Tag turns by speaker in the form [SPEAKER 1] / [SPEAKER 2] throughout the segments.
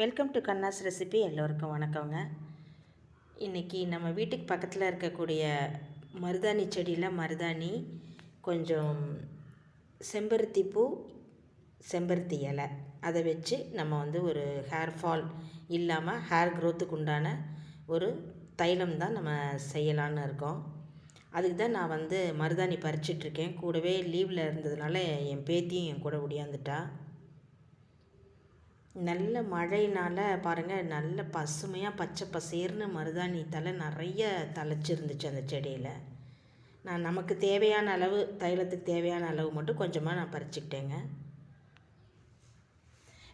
[SPEAKER 1] Welcome to கண்ணாஸ் recipe. எல்லோருக்கும் வணக்கங்க. இன்றைக்கி நம்ம வீட்டுக்கு பக்கத்தில் இருக்கக்கூடிய மருதாணி செடியில் மருதாணி, கொஞ்சம் செம்பருத்தி பூ, செம்பருத்தி இலை, அதை வச்சு நம்ம ஒரு ஹேர் ஃபால் இல்லாமல் ஹேர் க்ரோத்துக்கு உண்டான ஒரு தைலம் தான் நம்ம செய்யலான்னு இருக்கோம். அதுக்கு தான் நான் மருதாணி பறிச்சிட்ருக்கேன். கூடவே லீவில் இருந்ததுனால என் பேத்தியும் என் கூட ஒடியாந்துட்டா. நல்ல மழையினால் பாருங்கள், நல்ல பசுமையாக பச்சை பசேர்னு மருதாணி தலை நிறைய தழைச்சிருந்துச்சு அந்த செடியில். நமக்கு தேவையான அளவு, தைலத்துக்கு தேவையான அளவு மட்டும் கொஞ்சமாக நான் பறிச்சுக்கிட்டேங்க.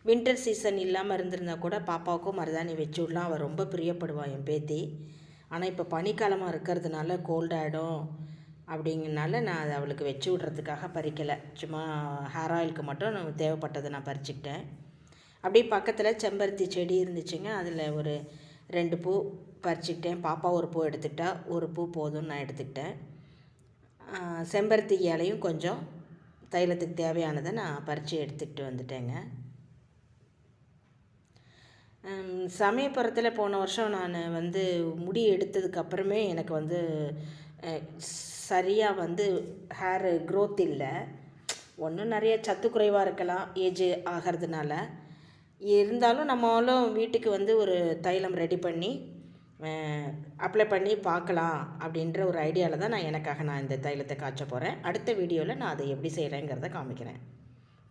[SPEAKER 1] வின்டர் சீசன் இல்லாமல் இருந்திருந்தால் கூட பாப்பாவுக்கும் மருதாணி வச்சு விடலாம், அவள் ரொம்ப பிரியப்படுவாள் என் பேத்தி. ஆனால் இப்போ பனிக்காலமாக இருக்கிறதுனால கோல்டாகிடும் அப்படிங்கிறனால நான் அதை அவளுக்கு வச்சு விட்றதுக்காக பறிக்கலை. சும்மா ஹேர் ஆயிலுக்கு மட்டும் தேவைப்பட்டதை நான் பறிச்சுக்கிட்டேன். அப்படியே பக்கத்தில் செம்பருத்தி செடி இருந்துச்சுங்க. அதில் ஒரு 2 பூ பறிச்சுக்கிட்டேன். பாப்பா ஒரு பூ எடுத்துக்கிட்டா, ஒரு பூ போதும்னு நான் எடுத்துக்கிட்டேன். செம்பருத்தி இலையும் கொஞ்சம் தைலத்துக்கு தேவையானதை நான் பறித்து எடுத்துக்கிட்டு வந்துட்டேங்க. சமயபுரத்தில் போன வருஷம் நான் முடி எடுத்ததுக்கப்புறமே எனக்கு சரியாக ஹேரு க்ரோத் இல்லை. ஒன்றும் நிறைய சத்து குறைவாக இருக்கலாம் ஏஜ் ஆகிறதுனால. இருந்தாலும் நம்மளும் வீட்டுக்கு ஒரு தைலம் ரெடி பண்ணி அப்ளை பண்ணி பார்க்கலாம் அப்படின்ற ஒரு ஐடியாவில் தான் நான் இந்த தைலத்தை காய்ச்ச போகிறேன். அடுத்த வீடியோவில் நான் அதை எப்படி செய்கிறேங்கிறத காமிக்கிறேன்.